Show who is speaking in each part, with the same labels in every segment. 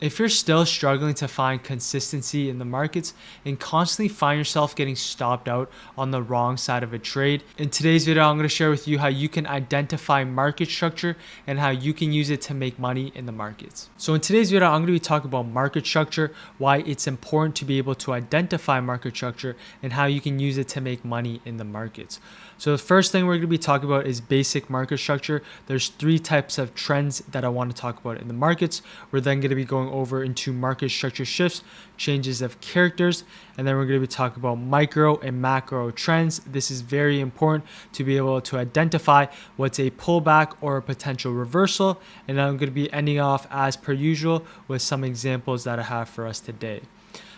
Speaker 1: If you're still struggling to find consistency in the markets and constantly find yourself getting stopped out on the wrong side of a trade, in today's video, I'm going to share with you how you can identify market structure and how you can use it to make money in the markets. So in today's video, I'm going to be talking about market structure, why it's important to be able to identify market structure, and how you can use it to make money in the markets. So the first thing we're going to be talking about is basic market structure. There's three types of trends that I want to talk about in the markets. We're then going to be going over into market structure shifts, changes of characters, and then we're going to be talking about micro and macro trends. This is very important to be able to identify what's a pullback or a potential reversal. And I'm going to be ending off as per usual with some examples that I have for us today.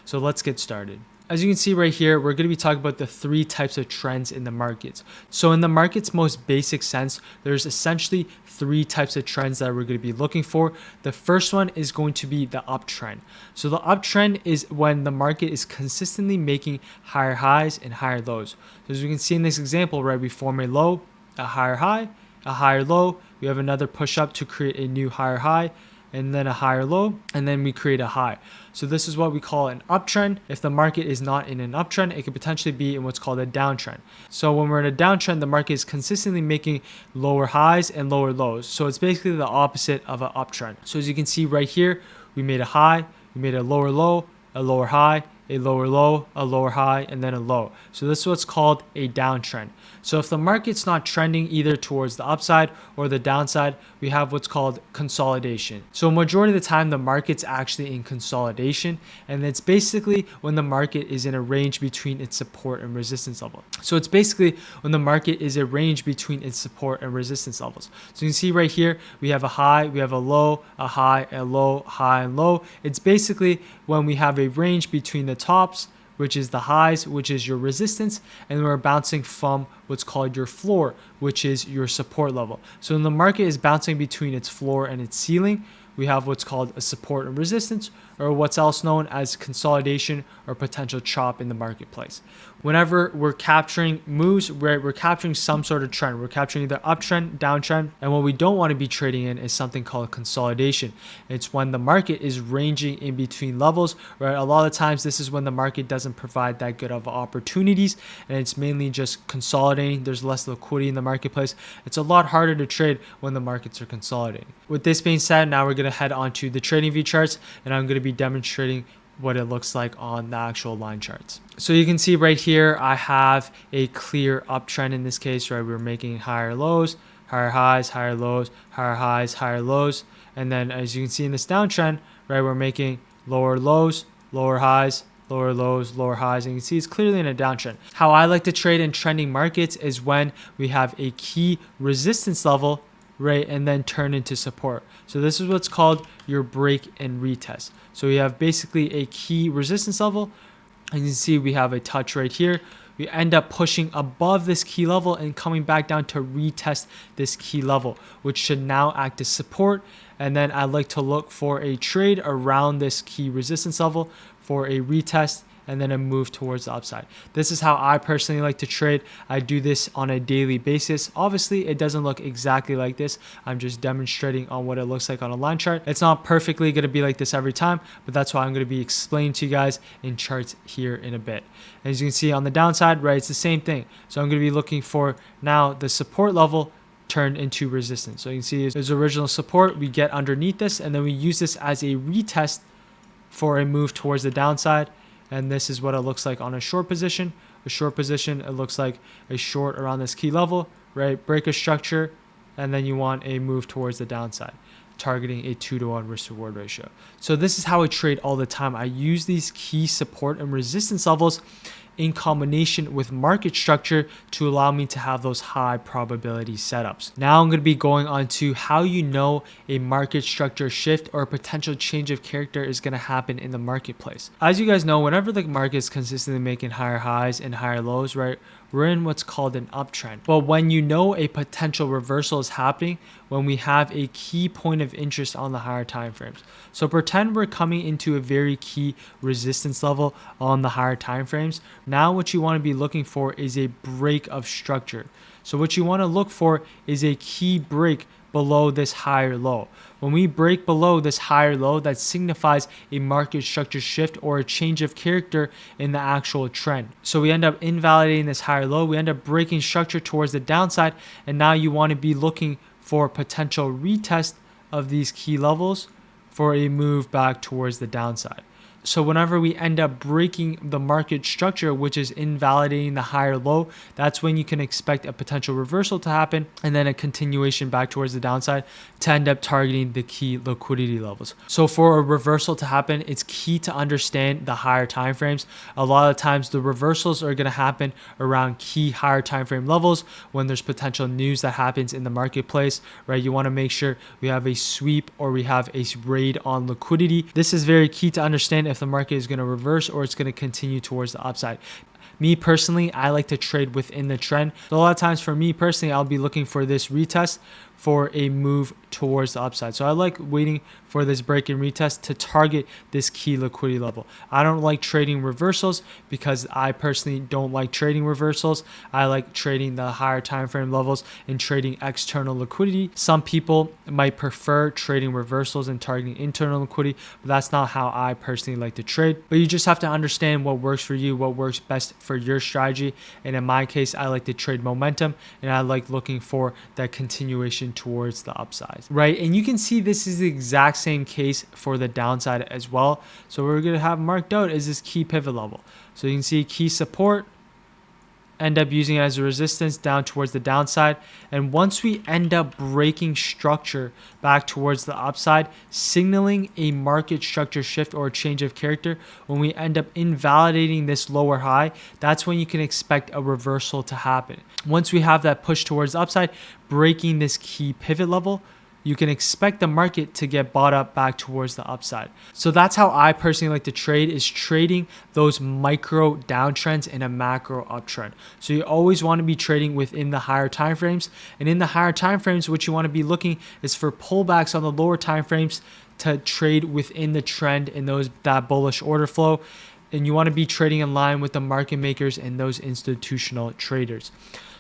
Speaker 1: So let's get started. As you can see right here, we're going to be talking about the three types of trends in the markets. So in the market's most basic sense, there's essentially three types of trends that we're going to be looking for. The first one is going to be the uptrend. So the uptrend is when the market is consistently making higher highs and higher lows. So as we can see in this example, right, we form a low, a higher high, a higher low. We have another push up to create a new higher high, and then a higher low, and then we create a high. So this is what we call an uptrend. If the market is not in an uptrend, it could potentially be in what's called a downtrend. So when we're in a downtrend, the market is consistently making lower highs and lower lows. So it's basically the opposite of an uptrend. So as you can see right here, we made a high, we made a lower low, a lower high, a lower low, a lower high, and then a low. So this is what's called a downtrend. So if the market's not trending either towards the upside or the downside, we have what's called consolidation. So majority of the time, the market's actually in consolidation, and it's basically when the market is in a range between its support and resistance level. So it's basically when the market is a range between its support and resistance levels. So you can see right here, we have a high, we have a low, a high, a low, high, and low. It's basically when we have a range between the tops, which is the highs, which is your resistance, and we're bouncing from what's called your floor, which is your support level. So when the market is bouncing between its floor and its ceiling, we have what's called a support and resistance, or what's else known as consolidation or potential chop in the marketplace. Whenever we're capturing moves, we're capturing some sort of trend. We're capturing either uptrend, downtrend, and what we don't want to be trading in is something called consolidation. It's when the market is ranging in between levels, right? A lot of times this is when the market doesn't provide that good of opportunities, and it's mainly just consolidating. There's less liquidity in the marketplace. It's a lot harder to trade when the markets are consolidating. With this being said, now we're going to head on to the trading view charts, and I'm going to be demonstrating what it looks like on the actual line charts. So you can see right here, I have a clear uptrend in this case, right? We're making higher lows, higher highs, higher lows, higher highs, higher lows. And then as you can see in this downtrend, right, we're making lower lows, lower highs, lower lows, lower highs, and you can see it's clearly in a downtrend. How I like to trade in trending markets is when we have a key resistance level, right, and then turn into support. So this is what's called your break and retest. So we have basically a key resistance level, and you can see we have a touch right here. We end up pushing above this key level and coming back down to retest this key level, which should now act as support. And then I like to look for a trade around this key resistance level for a retest, and then a move towards the upside. This is how I personally like to trade. I do this on a daily basis. Obviously, it doesn't look exactly like this. I'm just demonstrating on what it looks like on a line chart. It's not perfectly going to be like this every time, but that's why I'm going to be explaining to you guys in charts here in a bit. As you can see on the downside, right, it's the same thing. So I'm going to be looking for now the support level turned into resistance. So you can see there's original support. We get underneath this, and then we use this as a retest for a move towards the downside. And this is what it looks like on a short position. A short position, it looks like a short around this key level, right? Break a structure, and then you want a move towards the downside, targeting a 2-to-1 risk reward ratio. So this is how I trade all the time. I use these key support and resistance levels in combination with market structure to allow me to have those high probability setups. Now I'm going to be going on to how you know a market structure shift or a potential change of character is going to happen in the marketplace. As you guys know, whenever the market is consistently making higher highs and higher lows, right, we're in what's called an uptrend. But when you know a potential reversal is happening, when we have a key point of interest on the higher time frames. So pretend we're coming into a very key resistance level on the higher time frames. Now what you want to be looking for is a break of structure. So what you want to look for is a key break below this higher low. When we break below this higher low, that signifies a market structure shift or a change of character in the actual trend. So we end up invalidating this higher low. We end up breaking structure towards the downside. And now you want to be looking for potential retest of these key levels for a move back towards the downside. So whenever we end up breaking the market structure, which is invalidating the higher low, that's when you can expect a potential reversal to happen and then a continuation back towards the downside to end up targeting the key liquidity levels. So for a reversal to happen, it's key to understand the higher time frames. A lot of times the reversals are going to happen around key higher time frame levels when there's potential news that happens in the marketplace, right? You want to make sure we have a sweep or we have a raid on liquidity. This is very key to understand if the market is going to reverse or it's going to continue towards the upside. Me personally, I like to trade within the trend. So a lot of times for me personally, I'll be looking for this retest for a move towards the upside. So I like waiting for this break and retest to target this key liquidity level. I don't like trading reversals because I personally don't like trading reversals. I like trading the higher time frame levels and trading external liquidity. Some people might prefer trading reversals and targeting internal liquidity, but that's not how I personally like to trade. But you just have to understand what works for you, what works best for your strategy. And in my case, I like to trade momentum and I like looking for that continuation towards the upside, right? And you can see this is the exact same case for the downside as well. So what we're going to have marked out is this key pivot level. So you can see key support, end up using it as a resistance down towards the downside. And once we end up breaking structure back towards the upside, signaling a market structure shift or a change of character, when we end up invalidating this lower high, that's when you can expect a reversal to happen. Once we have that push towards the upside, breaking this key pivot level, you can expect the market to get bought up back towards the upside. So that's how I personally like to trade, is trading those micro downtrends in a macro uptrend. So you always want to be trading within the higher time frames. And in the higher time frames, what you want to be looking is for pullbacks on the lower time frames to trade within the trend in that bullish order flow. And you want to be trading in line with the market makers and those institutional traders.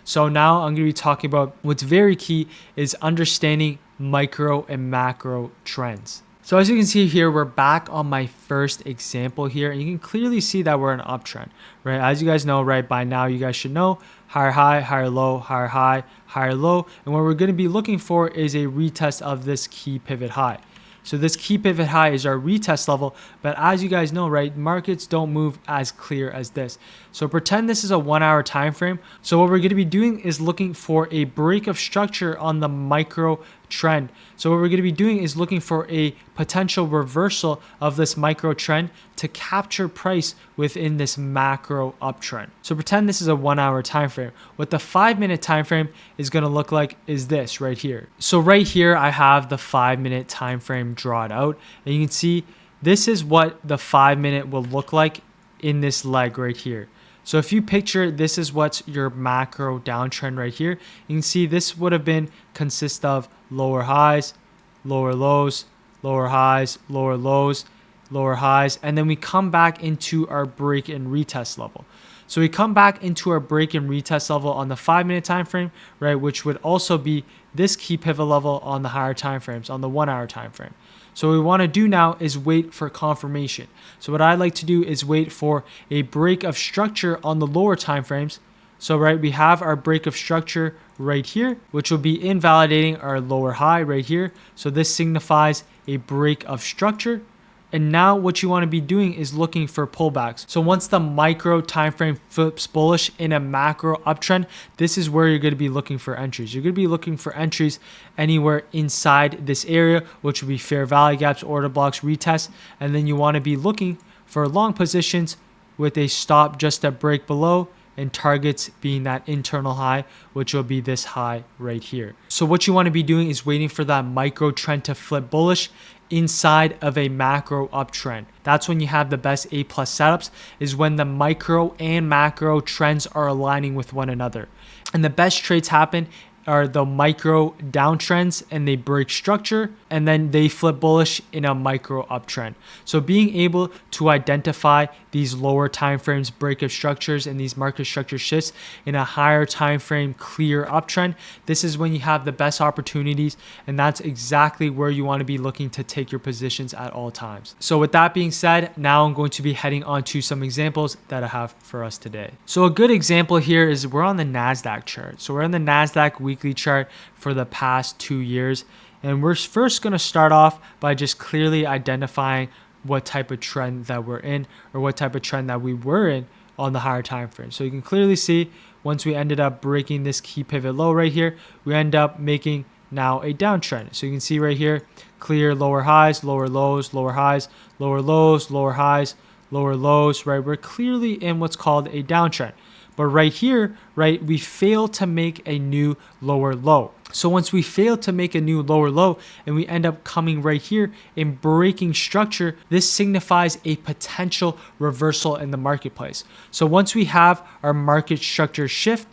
Speaker 1: So now I'm going to be talking about what's very key is understanding micro and macro trends. So as you can see here, we're back on my first example here, and you can clearly see that we're in an uptrend, right? As you guys know, right, by now you guys should know higher high, higher low, higher high, higher low. And what we're going to be looking for is a retest of this key pivot high. So this key pivot high is our retest level, but as you guys know, right, markets don't move as clear as this. So pretend this is a 1 hour time frame. So what we're going to be doing is looking for a break of structure on the micro trend. So what we're going to be doing is looking for a potential reversal of this micro trend to capture price within this macro uptrend. So pretend this is a 1 hour time frame. What the 5-minute time frame is going to look like is this right here. So right here I have the 5-minute time frame drawn out, and you can see this is what the 5-minute will look like in this leg right here. So if you picture this is what's your macro downtrend right here, you can see this would have been consist of lower highs, lower lows, lower highs, lower lows, lower highs, and then we come back into our break and retest level. So we come back into our break and retest level on the 5-minute time frame, right, which would also be this key pivot level on the higher time frames, on the 1 hour time frame. So what we want to do now is wait for confirmation. So what I like to do is wait for a break of structure on the lower time frames. So right, we have our break of structure right here, which will be invalidating our lower high right here. So this signifies a break of structure. And now what you want to be doing is looking for pullbacks. So once the micro time frame flips bullish in a macro uptrend, this is where you're going to be looking for entries. You're going to be looking for entries anywhere inside this area, which will be fair value gaps, order blocks, retests. And then you want to be looking for long positions with a stop just a break below, and targets being that internal high, which will be this high right here. So what you want to be doing is waiting for that micro trend to flip bullish inside of a macro uptrend. That's when you have the best A+ setups, is when the micro and macro trends are aligning with one another. And the best trades happen are the micro downtrends and they break structure and then they flip bullish in a micro uptrend. So being able to identify these lower time frames break of structures and these market structure shifts in a higher time frame clear uptrend, this is when you have the best opportunities, and that's exactly where you want to be looking to take your positions at all times. So with that being said, now I'm going to be heading on to some examples that I have for us today. So a good example here is we're on the NASDAQ chart. So we're on the NASDAQ weekly chart for the past 2 years. And we're first going to start off by just clearly identifying what type of trend that we're in, or what type of trend that we were in on the higher time frame. So you can clearly see once we ended up breaking this key pivot low right here, we end up making now a downtrend. So you can see right here, clear lower highs, lower lows, lower highs, lower lows, lower highs, lower lows, right? We're clearly in what's called a downtrend. But right here, right, we failed to make a new lower low. So once we fail to make a new lower low and we end up coming right here and breaking structure, this signifies a potential reversal in the marketplace. So once we have our market structure shift,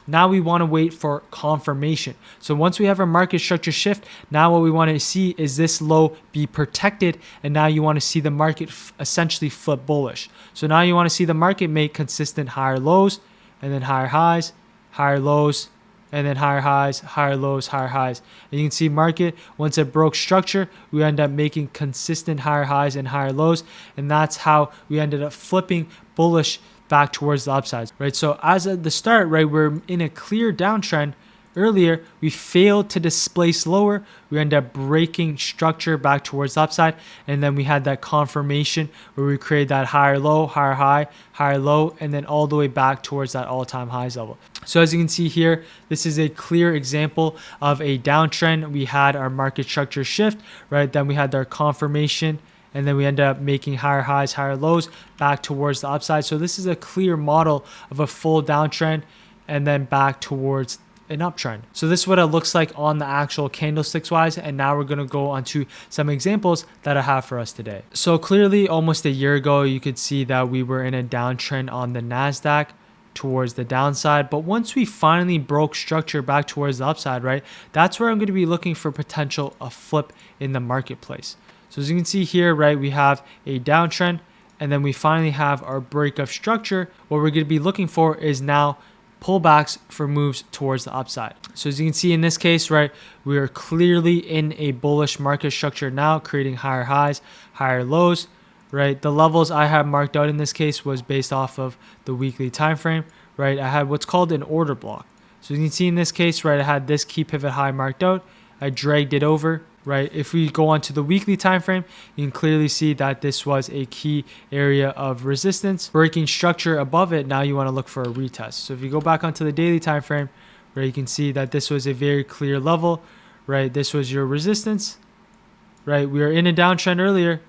Speaker 1: now we want to wait for confirmation. So once we have our market structure shift, now what we want to see is this low be protected, and now you want to see the market essentially flip bullish. So now you want to see the market make consistent higher lows and then higher highs, higher lows, and then higher highs, higher lows, higher highs. And you can see market, once it broke structure, we end up making consistent higher highs and higher lows, and that's how we ended up flipping bullish back towards the upsides, right? So as at the start, right, we're in a clear downtrend. Earlier, we failed to displace lower. We end up breaking structure back towards the upside, and then we had that confirmation where we created that higher low, higher high, higher low, and then all the way back towards that all-time highs level. So as you can see here, this is a clear example of a downtrend. We had our market structure shift, right? Then we had our confirmation, and then we end up making higher highs, higher lows back towards the upside. So this is a clear model of a full downtrend and then back towards an uptrend. So this is what it looks like on the actual candlesticks wise. And now we're going to go on to some examples that I have for us today. So clearly almost a year ago, you could see that we were in a downtrend on the NASDAQ towards the downside. But once we finally broke structure back towards the upside, right, that's where I'm going to be looking for potential a flip in the marketplace. So as you can see here, right, we have a downtrend, and then we finally have our break of structure. What we're going to be looking for is now pullbacks for moves towards the upside. So as you can see in this case, right, we are clearly in a bullish market structure now, creating higher highs, higher lows, right? The levels I have marked out in this case was based off of the weekly time frame, right? I had what's called an order block. So you can see in this case, right, I had this key pivot high marked out. I dragged it over, right? If we go on to the weekly time frame, you can clearly see that this was a key area of resistance. Breaking structure above it, now you want to look for a retest. So if you go back onto the daily time frame, right, you can see that this was a very clear level, right? This was your resistance, right? We were in a downtrend earlier,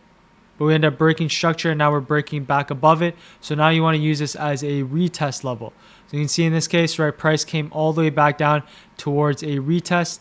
Speaker 1: but we end up breaking structure, and now we're breaking back above it. So now you want to use this as a retest level. So you can see in this case, right, price came all the way back down towards a retest.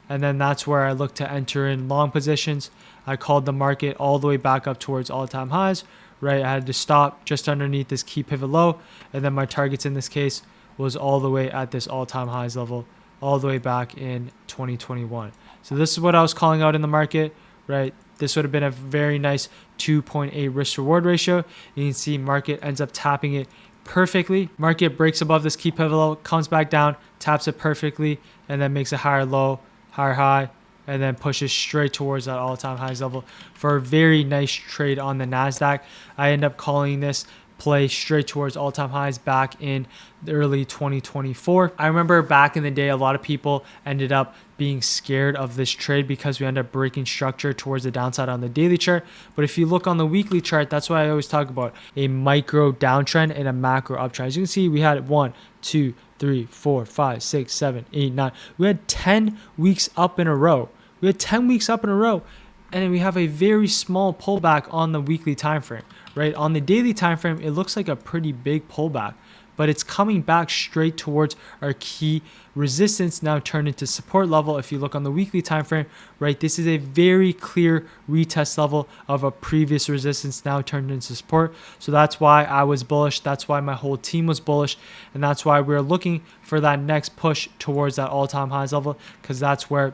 Speaker 1: And then that's where I look to enter in long positions. I called the market all the way back up towards all-time highs, right? I had to stop just underneath this key pivot low. And then my targets in this case was all the way at this all-time highs level, all the way back in 2021. So this is what I was calling out in the market, right? This would have been a very nice 2.8 risk reward ratio. You can see market ends up tapping it perfectly. Market breaks above this key pivot low, comes back down, taps it perfectly, and then makes a higher low, higher high, and then pushes straight towards that all-time highs level for a very nice trade on the NASDAQ. I end up calling this play straight towards all-time highs back in the early 2024. I remember back in the day, a lot of people ended up being scared of this trade because we ended up breaking structure towards the downside on the daily chart. But if you look on the weekly chart, that's why I always talk about a micro downtrend and a macro uptrend. As you can see, we had 1, 2, 3, 4, 5, 6, 7, 8, 9. We had 10 weeks up in a row. We had 10 weeks up in a row. And then we have a very small pullback on the weekly time frame, right? On the daily time frame, it looks like a pretty big pullback. but it's coming back straight towards our key resistance, now turned into support level. If you look on the weekly time frame, right, this is a very clear retest level of a previous resistance now turned into support. So that's why I was bullish, that's why my whole team was bullish, and that's why we're looking for that next push towards that all-time highs level, because that's where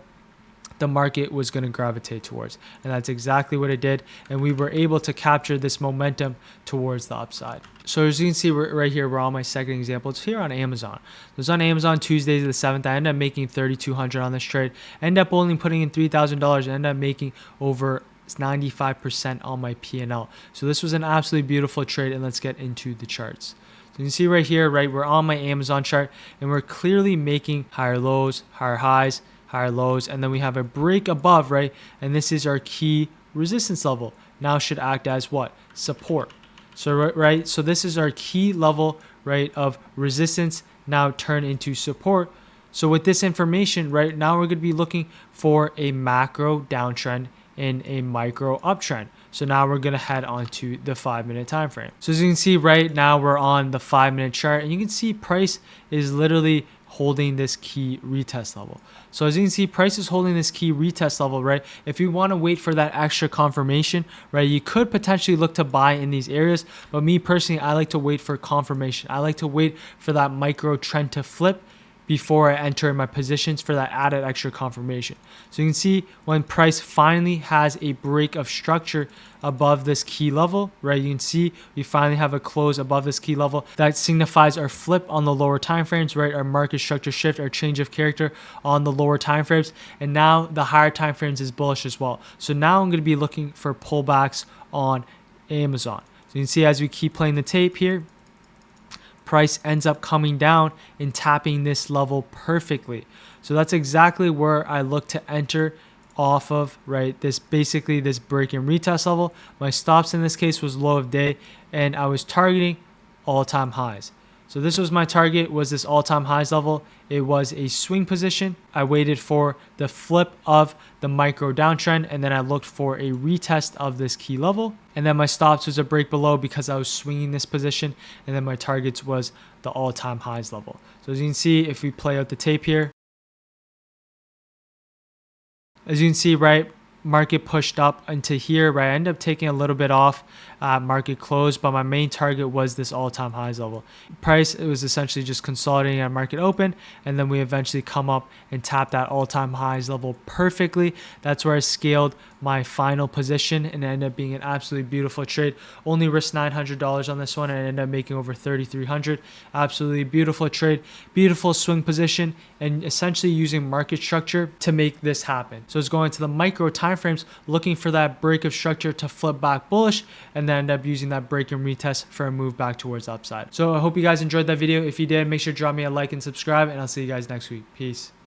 Speaker 1: the market was going to gravitate towards, and that's exactly what it did, and we were able to capture this momentum towards the upside. So as you can see right here, we're on my second example. It's here on Amazon. It was on Amazon Tuesday the 7th. I ended up making $3,200 on this trade. Ended up only putting in $3,000. Ended up making over 95% on my P&L. So this was an absolutely beautiful trade, and let's get into the charts. So you can see right here, right, we're on my Amazon chart, and we're clearly making higher lows, higher highs, higher lows, and then we have a break above, right, and this is our key resistance level. Now should act as what? Support. So right, so this is our key level, right, of resistance now turn into support. So with this information, right, now we're going to be looking for a macro downtrend and a micro uptrend. So now we're going to head on to the 5-minute time frame. So as you can see right now, we're on the 5-minute chart, and you can see price is literally holding this key retest level. So as you can see, price is holding this key retest level, right? If you want to wait for that extra confirmation, right, you could potentially look to buy in these areas. But me personally, I like to wait for confirmation. I like to wait for that micro trend to flip before I enter my positions for that added extra confirmation. So you can see when price finally has a break of structure above this key level, right? You can see we finally have a close above this key level. That signifies our flip on the lower time frames, right? Our market structure shift, our change of character on the lower time frames. And now the higher time frames is bullish as well. So now I'm going to be looking for pullbacks on Amazon. So you can see as we keep playing the tape here, price ends up coming down and tapping this level perfectly. So that's exactly where I look to enter off of, right? This basically this break and retest level. My stops in this case was low of day, and I was targeting all-time highs. So this was my target, was this all-time highs level. It was a swing position. I waited for the flip of the micro downtrend, and then I looked for a retest of this key level. And then my stops was a break below because I was swinging this position. And then my targets was the all-time highs level. So as you can see, if we play out the tape here, as you can see, right, market pushed up into here, right? I ended up taking a little bit off market close, but my main target was this all-time highs level. Price, it was essentially just consolidating at market open, and then we eventually come up and tap that all-time highs level perfectly. That's where I scaled my final position, and it ended up being an absolutely beautiful trade. Only risked $900 on this one, and I ended up making over $3,300. Absolutely beautiful trade, beautiful swing position, and essentially using market structure to make this happen. So it's going to the micro time frames, looking for that break of structure to flip back bullish, and then end up using that break and retest for a move back towards the upside. So I hope you guys enjoyed that video. If you did, make sure to drop me a like and subscribe, and I'll see you guys next week. Peace.